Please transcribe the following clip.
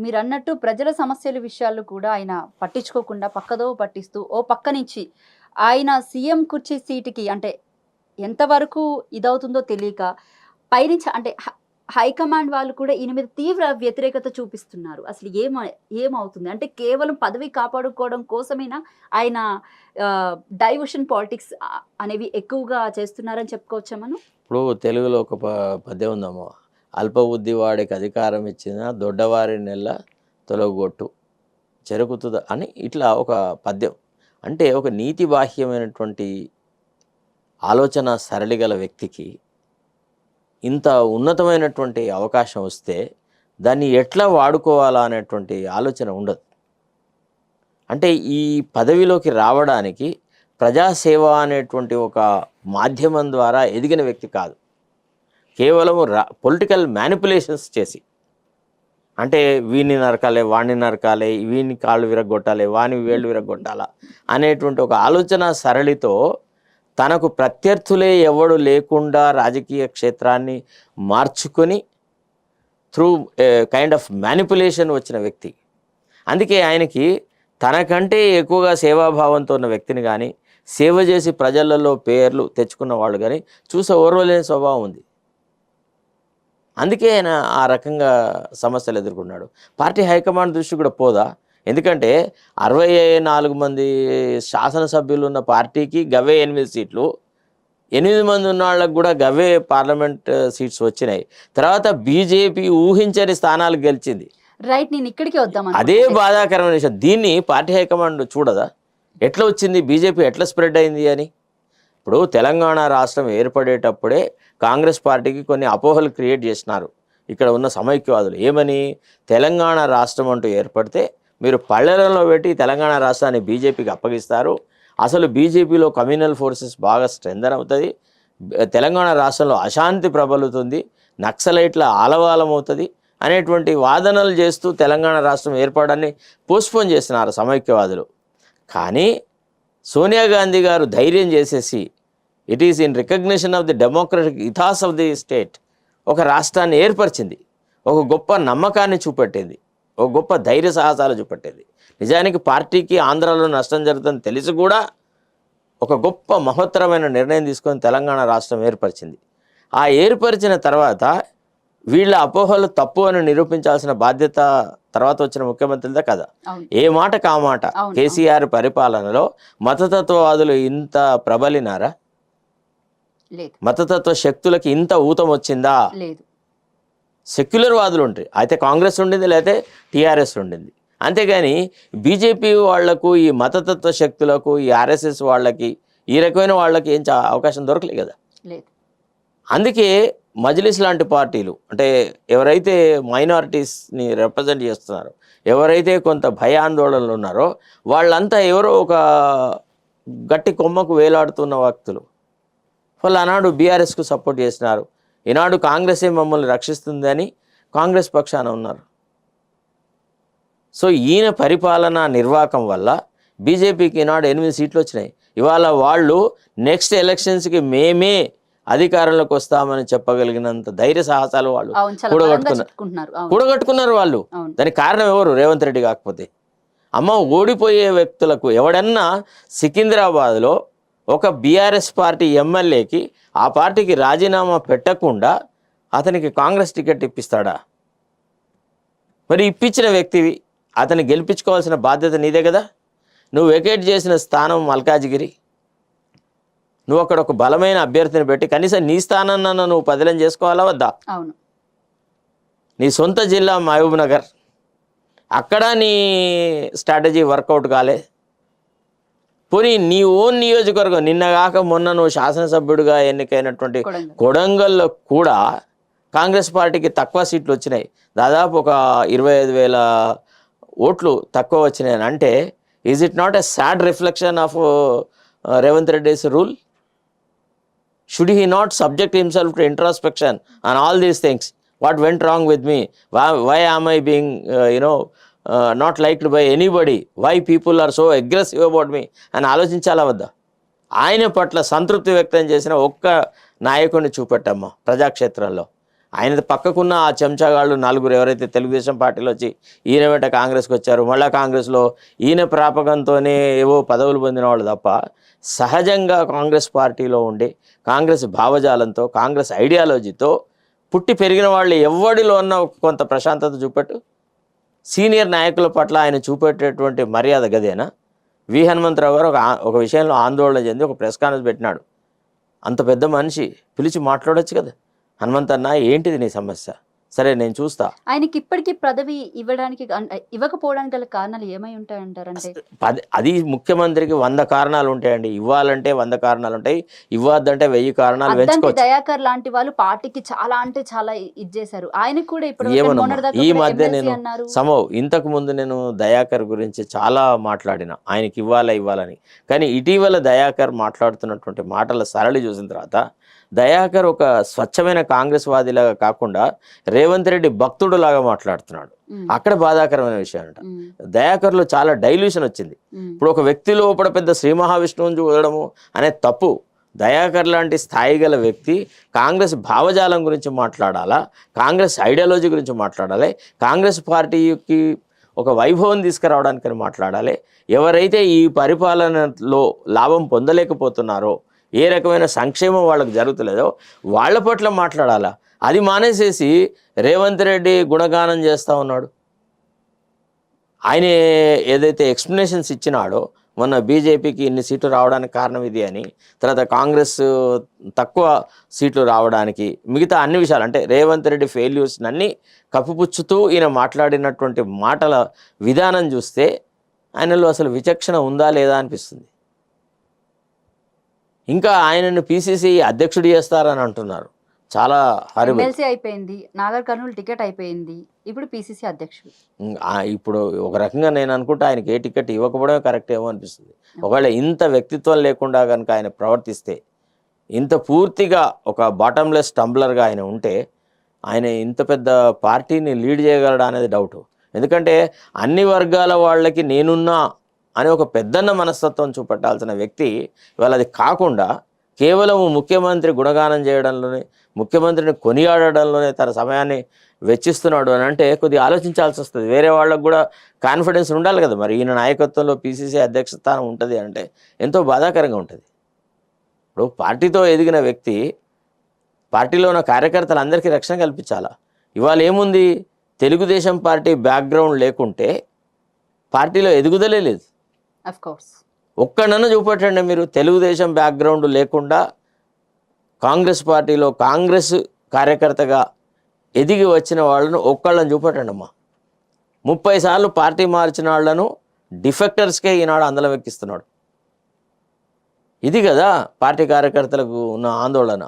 మీరన్నట్టు ప్రజల సమస్యల విషయాలు కూడా ఆయన పట్టించుకోకుండా పక్కదో పట్టిస్తూ, ఓ పక్క నుంచి ఆయన సీఎం కుర్చీ సీటుకి అంటే ఎంతవరకు ఇదవుతుందో తెలియక పైనుంచి అంటే హైకమాండ్ వాళ్ళు కూడా ఈయన మీద తీవ్ర వ్యతిరేకత చూపిస్తున్నారు. అసలు ఏమవుతుంది? అంటే కేవలం పదవి కాపాడుకోవడం కోసమేనా ఆయన డైవర్షన్ పాలిటిక్స్ అనేవి ఎక్కువగా చేస్తున్నారని చెప్పుకోవచ్చా మనం? ఇప్పుడు తెలుగులో ఒక పద్యం ఉందమ్మా, అల్పబుద్ధి వాడికి అధికారం ఇచ్చిన దొడ్డవారి నెల తొలగొట్టు చెరుకుతుంద అని ఇట్లా ఒక పద్యం. అంటే ఒక నీతి బాహ్యమైనటువంటి ఆలోచన సరళి గల వ్యక్తికి ఇంత ఉన్నతమైనటువంటి అవకాశం వస్తే దాన్ని ఎట్లా వాడుకోవాలా అనేటువంటి ఆలోచన ఉండదు. అంటే ఈ పదవిలోకి రావడానికి ప్రజాసేవ అనేటువంటి ఒక మాధ్యమం ద్వారా ఎదిగిన వ్యక్తి కాదు. కేవలం పొలిటికల్ మ్యానిపులేషన్స్ చేసి, అంటే వీడిని నరకాలి, వాడిని నరకాలి, వీడిని కాళ్ళు విరగొట్టాలి, వాని వేళ్ళు విరగొట్టాలా అనేటువంటి ఒక ఆలోచన సరళితో తనకు ప్రత్యర్థులే ఎవడు లేకుండా రాజకీయ క్షేత్రాన్ని మార్చుకొని త్రూ కైండ్ ఆఫ్ మ్యానిపులేషన్ వచ్చిన వ్యక్తి. అందుకే ఆయనకి తనకంటే ఎక్కువగా సేవాభావంతో ఉన్న వ్యక్తిని కానీ, సేవ చేసి ప్రజలలో పేర్లు తెచ్చుకున్న వాళ్ళు కానీ చూసే ఓర్వలేని స్వభావం ఉంది. అందుకే ఆయన ఆ రకంగా సమస్యలు ఎదుర్కొన్నాడు. పార్టీ హైకమాండ్ దృష్టి కూడా పోదా? ఎందుకంటే 64 మంది శాసనసభ్యులు ఉన్న పార్టీకి గవే 8 సీట్లు, 8 మంది ఉన్న వాళ్ళకు కూడా గవే పార్లమెంట్ సీట్స్ వచ్చినాయి. తర్వాత బీజేపీ ఊహించని స్థానాలు గెలిచింది. రైట్, నేను ఇక్కడికి వద్దాం. అదే బాధాకరమైన విషయం. దీన్ని పార్టీ హైకమాండ్ చూడదా? ఎట్లా వచ్చింది, బీజేపీ ఎట్లా స్ప్రెడ్ అయింది అని. ఇప్పుడు తెలంగాణ రాష్ట్రం ఏర్పడేటప్పుడే కాంగ్రెస్ పార్టీకి కొన్ని అపోహలు క్రియేట్ చేసినారు ఇక్కడ ఉన్న సమైక్యవాదులు. ఏమని, తెలంగాణ రాష్ట్రం అంటూ ఏర్పడితే మీరు పల్లెలలో పెట్టి తెలంగాణ రాష్ట్రాన్ని బీజేపీకి అప్పగిస్తారు, అసలు బీజేపీలో కమ్యూనల్ ఫోర్సెస్ బాగా స్ట్రెంథన్ అవుతుంది, తెలంగాణ రాష్ట్రంలో అశాంతి ప్రబలుతుంది, నక్సలైట్ల ఆలవాలం అవుతుంది అనేటువంటి వాదనలు చేస్తూ తెలంగాణ రాష్ట్రం ఏర్పడాన్ని పోస్ట్పోన్ చేస్తున్నారు సమైక్యవాదులు. కానీ సోనియా గాంధీ గారు ధైర్యం చేసేసి it is in recognition of the democratic ethos of the state ఒక రాష్ట్రాన్ని ఏర్పరిచింది, ఒక గొప్ప నమ్మకాన్ని చూపెట్టింది, ఒక గొప్ప ధైర్య సాహసాలు చూపెట్టింది. నిజానికి పార్టీకి ఆంధ్రాలో నష్టం జరుగుతుందని తెలిసి కూడా ఒక గొప్ప మహోత్తరమైన నిర్ణయం తీసుకొని తెలంగాణ రాష్ట్రం ఏర్పరిచింది. ఆ ఏర్పరిచిన తర్వాత వీళ్ళ అపోహలు తప్పు అని నిరూపించాల్సిన బాధ్యత తర్వాత వచ్చిన ముఖ్యమంత్రిదా కదా. ఏ మాట కామాట కేసీఆర్ పరిపాలనలో మతతత్వవాదులు ఇంత ప్రబలినారా? మతతత్వ శక్తులకి ఇంత ఊతం వచ్చిందా? సెక్యులర్ వాదులు ఉంటాయి, అయితే కాంగ్రెస్ ఉండింది, లేకపోతే టీఆర్ఎస్ ఉండింది. అంతేగాని బీజేపీ వాళ్లకు, ఈ మతతత్వ శక్తులకు, ఈ ఆర్ఎస్ఎస్ వాళ్ళకి, ఈ రకమైన వాళ్ళకి ఏం అవకాశం దొరకలేదు కదా. అందుకే మజ్లిస్ లాంటి పార్టీలు, అంటే ఎవరైతే మైనారిటీస్ని రిప్రజెంట్ చేస్తున్నారో, ఎవరైతే కొంత భయాందోళనలు ఉన్నారో వాళ్ళంతా ఎవరో ఒక గట్టి కొమ్మకు వేలాడుతున్న వ్యక్తులు. వాళ్ళు ఆనాడు బీఆర్ఎస్కు సపోర్ట్ చేసినారు, ఈనాడు కాంగ్రెసే మమ్మల్ని రక్షిస్తుందని కాంగ్రెస్ పక్షాన ఉన్నారు. సో ఈయన పరిపాలనా నిర్వాహకం వల్ల బీజేపీకి ఈనాడు 8 సీట్లు వచ్చినాయి. ఇవాళ వాళ్ళు నెక్స్ట్ ఎలక్షన్స్కి మేమే అధికారంలోకి వస్తామని చెప్పగలిగినంత ధైర్య సాహసాలు వాళ్ళు కూడగట్టుకున్నారు వాళ్ళు. దానికి కారణం ఎవరు? రేవంత్ రెడ్డి కాకపోతే. ఓడిపోయే వ్యక్తులకు ఎవడన్నా సికింద్రాబాద్లో ఒక బీఆర్ఎస్ పార్టీ ఎమ్మెల్యేకి ఆ పార్టీకి రాజీనామా పెట్టకుండా అతనికి కాంగ్రెస్ టికెట్ ఇప్పిస్తాడా? మరి ఇప్పించిన వ్యక్తివి, అతన్ని గెలిపించుకోవాల్సిన బాధ్యత నీదే కదా. నువ్వు వెకేట్ చేసిన స్థానం మల్కాజిగిరి, నువ్వు అక్కడ ఒక బలమైన అభ్యర్థిని పెట్టి కనీసం నీ స్థానాన్న నువ్వు పదిలం చేసుకోవాలా వద్దా? నీ సొంత జిల్లా మహబూబ్ నగర్, అక్కడ నీ స్ట్రాటజీ వర్కౌట్ కాలే. పోనీ నీ ఓన్ నియోజకవర్గం, నిన్నగాక మొన్న నువ్వు శాసనసభ్యుడిగా ఎన్నికైనటువంటి కొడంగల్లో కూడా కాంగ్రెస్ పార్టీకి తక్కువ సీట్లు వచ్చినాయి, దాదాపు ఒక 25,000 ఓట్లు తక్కువ వచ్చినాయి. అంటే is it not a sad reflection of Revanth Reddy's rule? Should he not subject himself to introspection on all these things? What went wrong with me? Why am I being, not liked by anybody? Why people are so aggressive about me? అని ఆలోచించాలా వద్దా? ఆయన పట్ల సంతృప్తి వ్యక్తం చేసిన ఒక్క నాయకుడిని చూపెట్టమ్మా ప్రజాక్షేత్రంలో. ఆయన పక్కకున్న ఆ చెంచాగాళ్ళు నలుగురు ఎవరైతే తెలుగుదేశం పార్టీలో వచ్చి ఈయన వెంట కాంగ్రెస్కి వచ్చారు, మళ్ళీ కాంగ్రెస్లో ఈయన ప్రాపకంతోనే ఏవో పదవులు పొందిన వాళ్ళు తప్ప సహజంగా కాంగ్రెస్ పార్టీలో ఉండి కాంగ్రెస్ భావజాలంతో కాంగ్రెస్ ఐడియాలజీతో పుట్టి పెరిగిన వాళ్ళు ఎవడిలో ఉన్న కొంత ప్రశాంతత చూపెట్టు. సీనియర్ నాయకుల పట్ల ఆయన చూపెట్టేటువంటి మర్యాద గదేనా? వి హనుమంతరావు గారు ఒక విషయంలో ఆందోళన చెంది ఒక ప్రెస్ కాన్ఫరెన్స్ పెట్టినాడు. అంత పెద్ద మనిషి పిలిచి మాట్లాడొచ్చు కదా, హనుమంతన్న ఏంటిది నీ సమస్య, సరే నేను చూస్తా. ఆయనకి ఇప్పటికీ పదవి ఇవ్వకపోవడానికి గల కారణాలు ఏమై ఉంటాయంటారంటే? అది ముఖ్యమంత్రికి 100 కారణాలు ఉంటాయండి. ఇవ్వాలంటే 100 కారణాలు ఉంటాయి, ఇవ్వద్దంటే 1000 కారణాలు వెంచుకోవచ్చు. దయాకర్ లాంటి వాళ్ళు పార్టీకి చాలా అంటే చాలా ఇది చేశారు. ఆయనకు కూడా ఇప్పుడు ఈ మధ్య నేను ఇంతకు ముందు నేను దయాకర్ గురించి చాలా మాట్లాడిన, ఆయనకి ఇవ్వాలని. కానీ ఇటీవల దయాకర్ మాట్లాడుతున్నటువంటి మాటల సరళి చూసిన తర్వాత దయాకర్ ఒక స్వచ్ఛమైన కాంగ్రెస్ వాదిలాగా కాకుండా రేవంత్ రెడ్డి భక్తుడు లాగా మాట్లాడుతున్నాడు. అక్కడ బాధాకరమైన విషయం అంట. దయాకర్లో చాలా డైల్యూషన్ వచ్చింది. ఇప్పుడు ఒక వ్యక్తి లోపల పెద్ద శ్రీ మహావిష్ణువుని చూడడము అనే తప్పు. దయాకర్ లాంటి స్థాయి గల వ్యక్తి కాంగ్రెస్ భావజాలం గురించి మాట్లాడాలా, కాంగ్రెస్ ఐడియాలజీ గురించి మాట్లాడాలి, కాంగ్రెస్ పార్టీకి ఒక వైభవం తీసుకురావడానికని మాట్లాడాలి. ఎవరైతే ఈ పరిపాలనలో లాభం పొందలేకపోతున్నారో, ఏ రకమైన సంక్షేమం వాళ్ళకు జరుగుతలేదో వాళ్ళ పట్ల మాట్లాడాలా. అది మానేసేసి రేవంత్ రెడ్డి గుణగానం చేస్తూ ఉన్నాడు. ఆయన ఏదైతే ఎక్స్ప్లెనేషన్స్ ఇచ్చినాడో మొన్న బీజేపీకి ఇన్ని సీట్లు రావడానికి కారణం ఇది అని, తర్వాత కాంగ్రెస్ తక్కువ సీట్లు రావడానికి, మిగతా అన్ని విషయాలు అంటే రేవంత్ రెడ్డి ఫెయిల్యూర్స్ అన్నీ కప్పిపుచ్చుతూ ఈయన మాట్లాడినటువంటి మాటల విధానం చూస్తే ఆయనలో అసలు విచక్షణ ఉందా లేదా అనిపిస్తుంది. ఇంకా ఆయనను పిసిసి అధ్యక్షుడు చేస్తారని అంటున్నారు. చాలా ఎమ్మెల్సీ అయిపోయింది, నాగర్ కర్నూలు టికెట్ అయిపోయింది, ఇప్పుడు పిసిసి అధ్యక్షుడు. ఇప్పుడు ఒక రకంగా నేను అనుకుంటే ఆయనకి ఏ టికెట్ ఇవ్వకపోవడమే కరెక్ట్ ఏమో అనిపిస్తుంది. ఒకవేళ ఇంత వ్యక్తిత్వం లేకుండా కనుక ఆయన ప్రవర్తిస్తే, ఇంత పూర్తిగా ఒక బాటంలెస్ టంబ్లర్గా ఆయన ఉంటే, ఆయన ఇంత పెద్ద పార్టీని లీడ్ చేయగలడా అనేది డౌట్. ఎందుకంటే అన్ని వర్గాల వాళ్ళకి నేనున్నా అని ఒక పెద్దన్న మనస్తత్వం చూపెట్టాల్సిన వ్యక్తి ఇవాళ అది కాకుండా కేవలం ముఖ్యమంత్రి గుణగానం చేయడంలోనే, ముఖ్యమంత్రిని కొనియాడడంలోనే తన సమయాన్ని వెచ్చిస్తున్నాడు అని అంటే కొద్దిగా ఆలోచించాల్సి వస్తుంది. వేరే వాళ్ళకు కూడా కాన్ఫిడెన్స్ ఉండాలి కదా. మరి ఈయన నాయకత్వంలో పిసిసి అధ్యక్ష స్థానం ఉంటుంది అంటే ఎంతో బాధాకరంగా ఉంటుంది. ఇప్పుడు పార్టీతో ఎదిగిన వ్యక్తి పార్టీలో ఉన్న కార్యకర్తలందరికీ రక్షణ కల్పించాలా. ఇవాళ ఏముంది, తెలుగుదేశం పార్టీ బ్యాక్గ్రౌండ్ లేకుంటే పార్టీలో ఎదుగుదలే లేదు. ఒక్కడన్నా చూపెట్టండి మీరు, తెలుగుదేశం బ్యాక్గ్రౌండ్ లేకుండా కాంగ్రెస్ పార్టీలో కాంగ్రెస్ కార్యకర్తగా ఎదిగి వచ్చిన వాళ్ళను ఒక్కళ్ళని చూపెట్టండి అమ్మా. 30 సార్లు పార్టీ మార్చిన వాళ్ళను డిఫెక్టర్స్కే ఈనాడు అందలం ఎక్కిస్తున్నాడు. ఇది కదా పార్టీ కార్యకర్తలకు ఉన్న ఆందోళన.